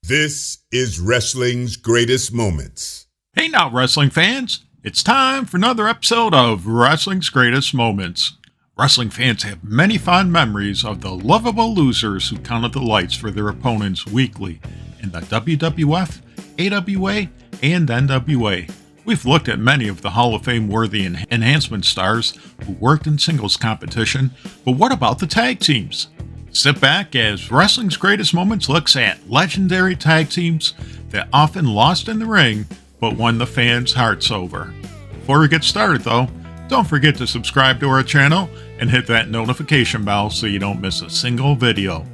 This is wrestling's greatest moments. Hey now, wrestling fans. It's time for another episode of Wrestling's Greatest Moments. Wrestling fans have many fond memories of the lovable losers who counted the lights for their opponents weekly in the WWF, AWA, and NWA. We've looked at many of the Hall of Fame worthy enhancement stars who worked in singles competition, but what about the tag teams? Sit back as Wrestling's Greatest Moments looks at legendary tag teams that often lost in the ring but won the fans' hearts over. Before we get started though, don't forget to subscribe to our channel and hit that notification bell so you don't miss a single video.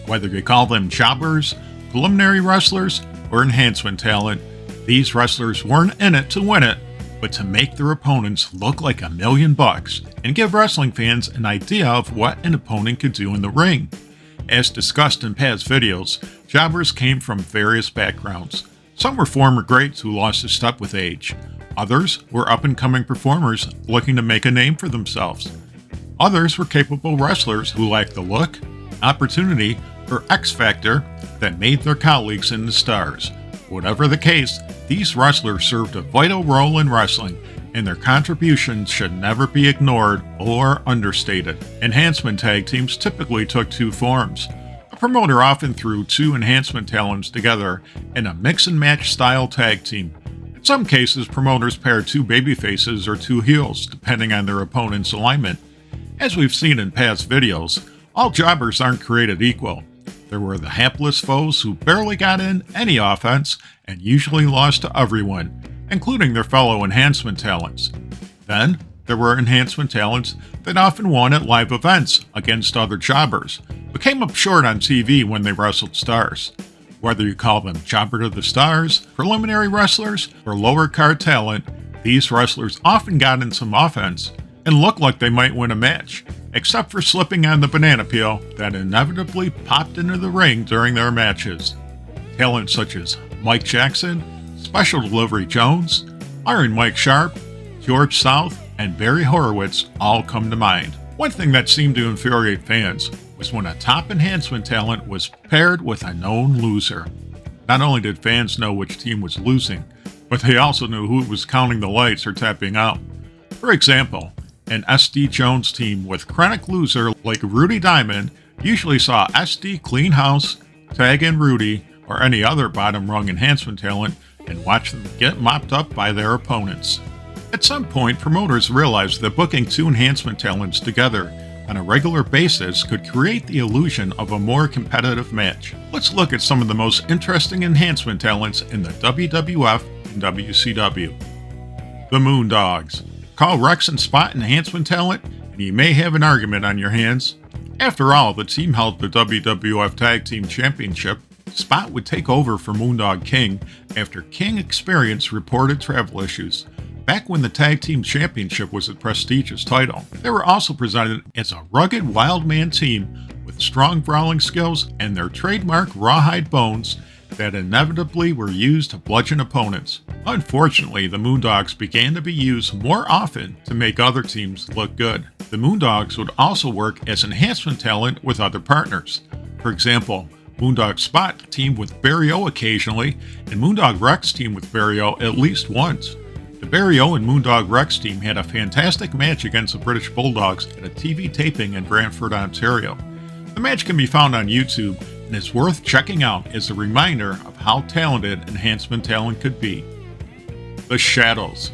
Whether you call them jobbers, preliminary wrestlers, or enhancement talent, these wrestlers weren't in it to win it, but to make their opponents look like $1 million and give wrestling fans an idea of what an opponent could do in the ring. As discussed in past videos, jobbers came from various backgrounds. Some were former greats who lost a step with age. Others were up-and-coming performers looking to make a name for themselves. Others were capable wrestlers who lacked the look, opportunity, or X factor that made their colleagues into stars. Whatever the case, these wrestlers served a vital role in wrestling, and their contributions should never be ignored or understated. Enhancement tag teams typically took two forms. A promoter often threw two enhancement talents together in a mix-and-match style tag team. In some cases, promoters paired two babyfaces or two heels, depending on their opponent's alignment. As we've seen in past videos, all jobbers aren't created equal. There were the hapless foes who barely got in any offense and usually lost to everyone, including their fellow enhancement talents. Then, there were enhancement talents that often won at live events against other jobbers, but came up short on TV when they wrestled stars. Whether you call them jobber to the stars, preliminary wrestlers, or lower card talent, these wrestlers often got in some offense and looked like they might win a match, except for slipping on the banana peel that inevitably popped into the ring during their matches. Talent such as Mike Jackson, Special Delivery Jones, Iron Mike Sharp, George South, and Barry Horowitz all come to mind. One thing that seemed to infuriate fans was when a top enhancement talent was paired with a known loser. Not only did fans know which team was losing, but they also knew who was counting the lights or tapping out. For example, an SD Jones team with chronic loser like Rudy Diamond usually saw SD clean house, tag in Rudy, or any other bottom rung enhancement talent and watch them get mopped up by their opponents. At some point, promoters realized that booking two enhancement talents together on a regular basis could create the illusion of a more competitive match. Let's look at some of the most interesting enhancement talents in the WWF and WCW. The Moondogs. Call Rex and Spot enhancement talent, and you may have an argument on your hands. After all, the team held the WWF Tag Team Championship. Spot would take over for Moondog King after King experienced reported travel issues. Back when the Tag Team Championship was a prestigious title, they were also presented as a rugged wild man team with strong brawling skills and their trademark rawhide bones that inevitably were used to bludgeon opponents. Unfortunately, the Moondogs began to be used more often to make other teams look good. The Moondogs would also work as enhancement talent with other partners. For example, Moondog Spot teamed with Barry O occasionally, and Moondog Rex teamed with Barry O at least once. The Barry O and Moondog Rex team had a fantastic match against the British Bulldogs at a TV taping in Brantford, Ontario. The match can be found on YouTube and is worth checking out as a reminder of how talented enhancement talent could be. The Shadows.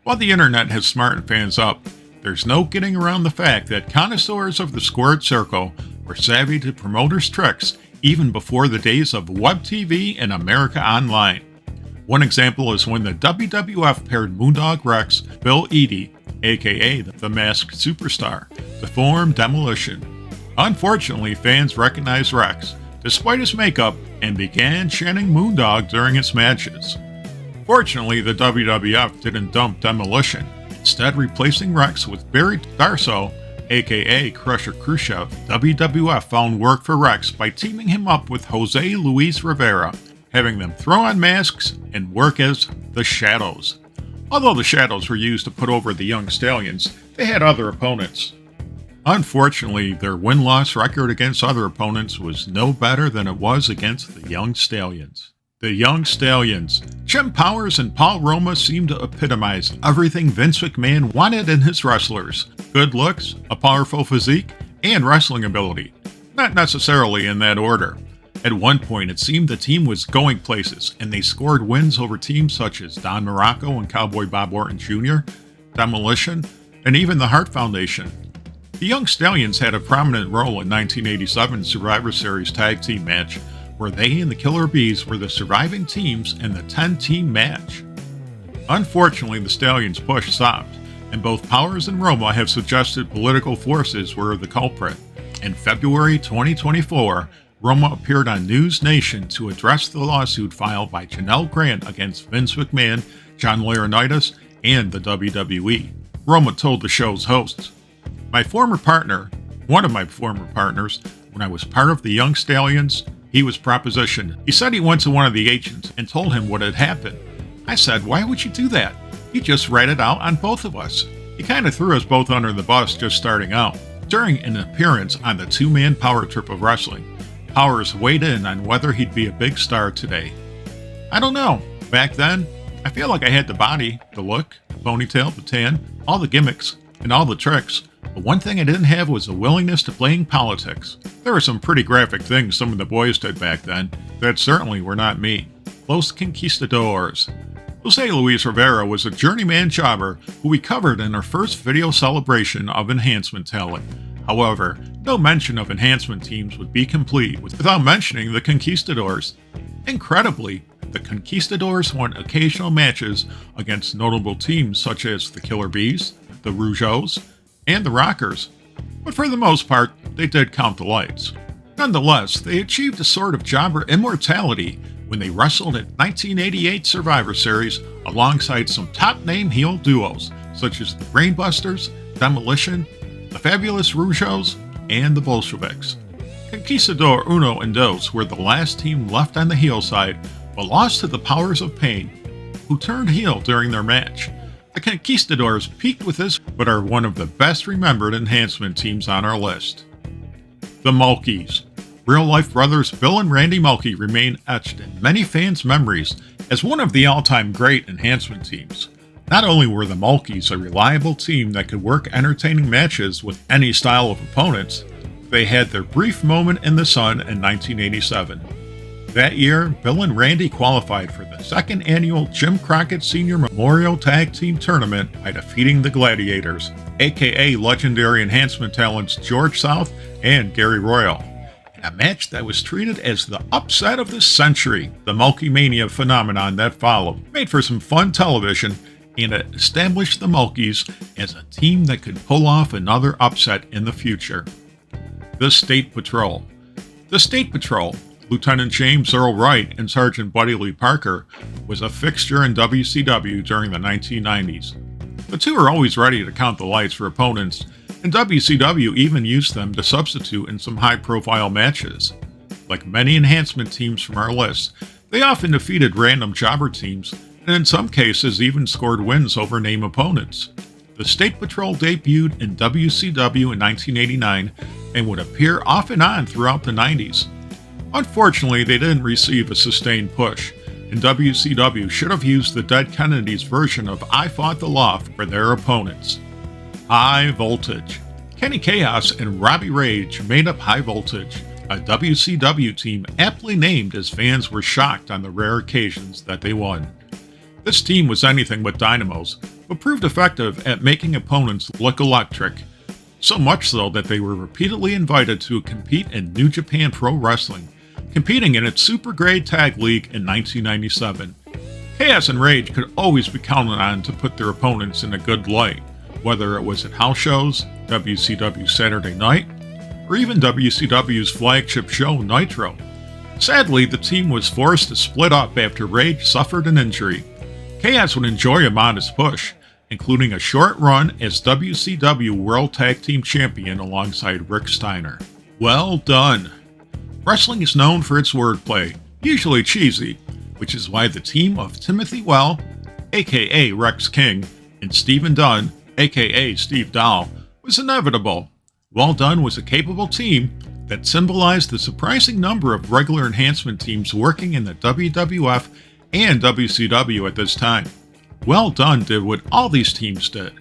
While the internet has smartened fans up, there's no getting around the fact that connoisseurs of the squared circle were savvy to promoters' tricks even before the days of web TV and America Online. One example is when the WWF paired Moondog Rex, Bill Eadie, aka the Masked Superstar, to form Demolition. Unfortunately, fans recognized Rex, despite his makeup, and began chanting Moondog during its matches. Fortunately, the WWF didn't dump Demolition, instead replacing Rex with Barry Darso, aka Crusher Khrushchev. WWF found work for Rex by teaming him up with Jose Luis Rivera, having them throw on masks and work as the Shadows. Although the Shadows were used to put over the Young Stallions, they had other opponents. Unfortunately, their win-loss record against other opponents was no better than it was against the Young Stallions. The Young Stallions. Jim Powers and Paul Roma seem to epitomize everything Vince McMahon wanted in his wrestlers. Good looks, a powerful physique, and wrestling ability. Not necessarily in that order. At one point, it seemed the team was going places, and they scored wins over teams such as Don Morocco and Cowboy Bob Orton Jr., Demolition, and even the Hart Foundation. The Young Stallions had a prominent role in 1987 Survivor Series tag team match, where they and the Killer Bees were the surviving teams in the 10-team match. Unfortunately, the Stallions' push stopped, and both Powers and Roma have suggested political forces were the culprit. In February 2024, Roma appeared on News Nation to address the lawsuit filed by Janelle Grant against Vince McMahon, John Laurinaitis, and the WWE. Roma told the show's hosts, one of my former partners, when I was part of the Young Stallions, he was propositioned. He said he went to one of the agents and told him what had happened. I said, why would you do that? He just read it out on both of us. He kind of threw us both under the bus just starting out. During an appearance on the two-man power trip of wrestling, Powers weighed in on whether he'd be a big star today. I don't know. Back then, I feel like I had the body, the look, the ponytail, the tan, all the gimmicks, and all the tricks. But one thing I didn't have was a willingness to play in politics. There were some pretty graphic things some of the boys did back then that certainly were not me. Los Conquistadors. Jose Luis Rivera was a journeyman jobber who we covered in our first video celebration of enhancement talent. However, no mention of enhancement teams would be complete without mentioning the Conquistadors. Incredibly, the Conquistadors won occasional matches against notable teams such as the Killer Bees, the Rougeaus, and the Rockers, but for the most part, they did count the lights. Nonetheless, they achieved a sort of jobber immortality when they wrestled at 1988 Survivor Series alongside some top-name heel duos such as the Brainbusters, Demolition, the Fabulous Rougeaus, and the Bolsheviks. Conquistador Uno and Dos were the last team left on the heel side, but lost to the Powers of Pain, who turned heel during their match. The Conquistadors peaked with this, but are one of the best remembered enhancement teams on our list. The Mulkeys. Real-life brothers Bill and Randy Mulkey remain etched in many fans' memories as one of the all-time great enhancement teams. Not only were the Mulkeys a reliable team that could work entertaining matches with any style of opponents, they had their brief moment in the sun in 1987. That year, Bill and Randy qualified for the second annual Jim Crockett Sr. Memorial Tag Team Tournament by defeating the Gladiators, aka legendary enhancement talents George South and Gary Royal, in a match that was treated as the upset of the century. The Mulkey Mania phenomenon that followed made for some fun television, and it established the Mulkeys as a team that could pull off another upset in the future. The State Patrol. The State Patrol, Lieutenant James Earl Wright and Sergeant Buddy Lee Parker, was a fixture in WCW during the 1990s. The two were always ready to count the lights for opponents, and WCW even used them to substitute in some high-profile matches. Like many enhancement teams from our list, they often defeated random jobber teams, and in some cases even scored wins over name opponents. The State Patrol debuted in WCW in 1989 and would appear off and on throughout the 90s. Unfortunately, they didn't receive a sustained push, and WCW should have used the Dead Kennedys version of I Fought the Law for their opponents. High Voltage. Kenny Chaos and Robbie Rage made up High Voltage, a WCW team aptly named as fans were shocked on the rare occasions that they won. This team was anything but dynamos, but proved effective at making opponents look electric, so much so that they were repeatedly invited to compete in New Japan Pro Wrestling, competing in its Super Grade Tag League in 1997. Chaos and Rage could always be counted on to put their opponents in a good light, whether it was at house shows, WCW Saturday Night, or even WCW's flagship show Nitro. Sadly, the team was forced to split up after Rage suffered an injury. Chaos would enjoy a modest push, including a short run as WCW World Tag Team Champion alongside Rick Steiner. Well done! Wrestling is known for its wordplay, usually cheesy, which is why the team of Timothy Well, aka Rex King, and Stephen Dunn, aka Steve Dahl, was inevitable. Well Done was a capable team that symbolized the surprising number of regular enhancement teams working in the WWF and WCW at this time. Well Done did what all these teams did: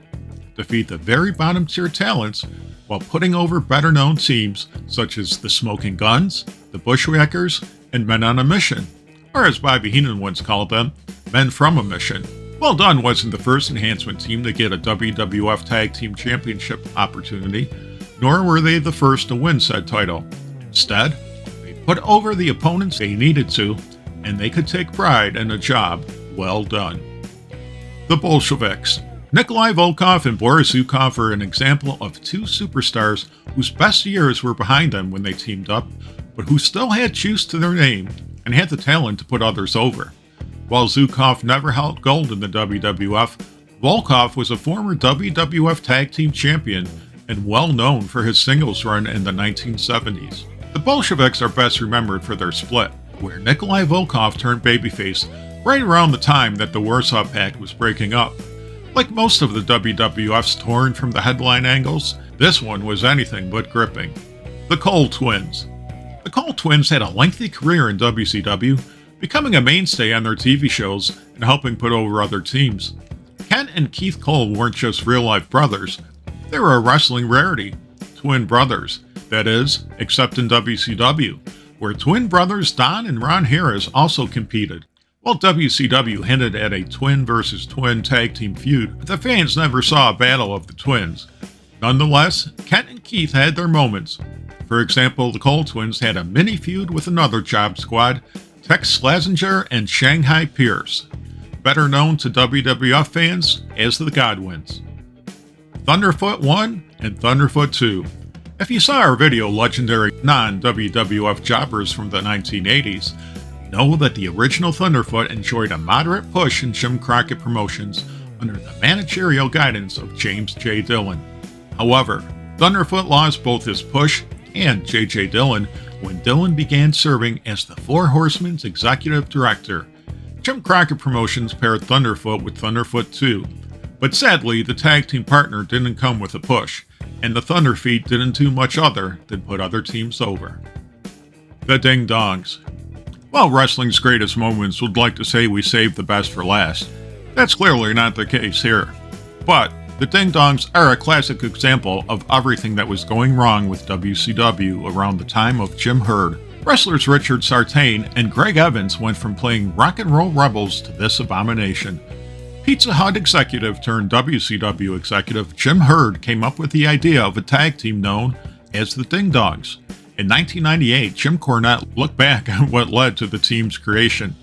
defeat the very bottom tier talents while putting over better known teams such as the Smoking Guns, the Bushwhackers, and Men on a Mission, or as Bobby Heenan once called them, Men from a Mission. Well Done wasn't the first enhancement team to get a WWF Tag Team Championship opportunity, nor were they the first to win said title. Instead, they put over the opponents they needed to, and they could take pride in a job well done. The Bolsheviks. Nikolai Volkov and Boris Zukov are an example of two superstars whose best years were behind them when they teamed up, but who still had juice to their name and had the talent to put others over. While Zukov never held gold in the WWF, Volkov was a former WWF Tag Team Champion and well known for his singles run in the 1970s. The Bolsheviks are best remembered for their split, where Nikolai Volkov turned babyface right around the time that the Warsaw Pact was breaking up. Like most of the WWF's torn from the headline angles, this one was anything but gripping. The Cole Twins. The Cole Twins had a lengthy career in WCW, becoming a mainstay on their TV shows and helping put over other teams. Kent and Keith Cole weren't just real-life brothers, they were a wrestling rarity. Twin brothers, that is, except in WCW, where twin brothers Don and Ron Harris also competed. While WCW hinted at a twin versus twin tag team feud, the fans never saw a battle of the twins. Nonetheless, Kent and Keith had their moments. For example, the Cole Twins had a mini feud with another job squad, Tex Slazenger and Shanghai Pierce, better known to WWF fans as the Godwins. Thunderfoot 1 and Thunderfoot 2. If you saw our video Legendary Non-WWF Jobbers from the 1980s, know that the original Thunderfoot enjoyed a moderate push in Jim Crockett Promotions under the managerial guidance of James J. Dillon. However, Thunderfoot lost both his push and J.J. Dillon when Dillon began serving as the Four Horsemen's executive director. Jim Crockett Promotions paired Thunderfoot with Thunderfoot 2, but sadly the tag team partner didn't come with a push, and the Thunderfeet didn't do much other than put other teams over. The Ding Dongs. While wrestling's greatest moments would like to say we saved the best for last, that's clearly not the case here. But the Ding Dongs are a classic example of everything that was going wrong with WCW around the time of Jim Herd. Wrestlers Richard Sartain and Greg Evans went from playing rock and roll rebels to this abomination. Pizza Hut executive turned WCW executive Jim Herd came up with the idea of a tag team known as the Ding Dongs. In 1998, Jim Cornette looked back on what led to the team's creation.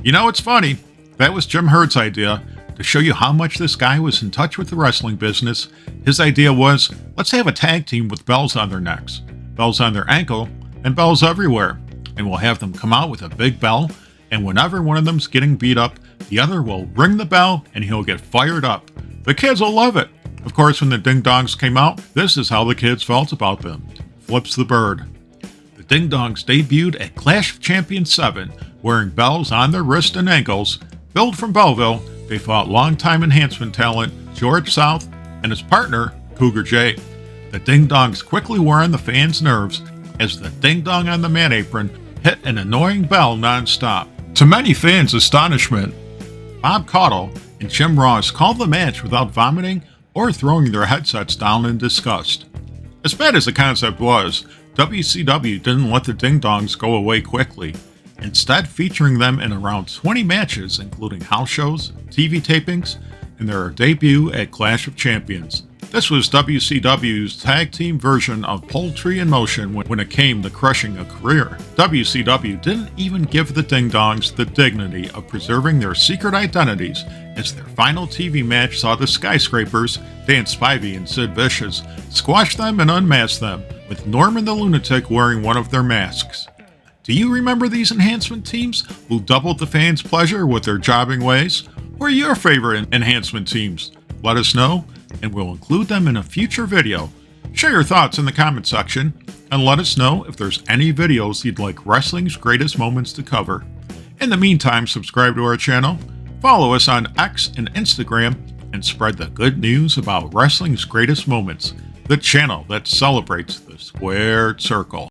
You know, it's funny, that was Jim Herd's idea. To show you how much this guy was in touch with the wrestling business, his idea was, let's have a tag team with bells on their necks, bells on their ankle, and bells everywhere. And we'll have them come out with a big bell, and whenever one of them's getting beat up, the other will ring the bell and he'll get fired up. The kids will love it. Of course, when the Ding Dongs came out, this is how the kids felt about them. Flips the bird. The Ding Dongs debuted at Clash of Champions 7, wearing bells on their wrists and ankles. Billed from Belleville, they fought longtime enhancement talent George South and his partner, Cougar J. The Ding Dongs quickly wore on the fans' nerves as the Ding Dong on the man apron hit an annoying bell non-stop. To many fans' astonishment, Bob Caudle and Jim Ross called the match without vomiting or throwing their headsets down in disgust. As bad as the concept was, WCW didn't let the Ding Dongs go away quickly, instead featuring them in around 20 matches including house shows, TV tapings, and their debut at Clash of Champions. This was WCW's tag team version of Poultry in Motion when it came to crushing a career. WCW didn't even give the Ding Dongs the dignity of preserving their secret identities, as their final TV match saw the Skyscrapers, Dan Spivey and Sid Vicious, squash them and unmask them, with Norman the Lunatic wearing one of their masks. Do you remember these enhancement teams who doubled the fans' pleasure with their jobbing ways? Who are your favorite enhancement teams? Let us know, and we'll include them in a future video. Share your thoughts in the comment section, and let us know if there's any videos you'd like Wrestling's Greatest Moments to cover. In the meantime, subscribe to our channel, follow us on X and Instagram, and spread the good news about Wrestling's Greatest Moments. the channel that celebrates the squared circle.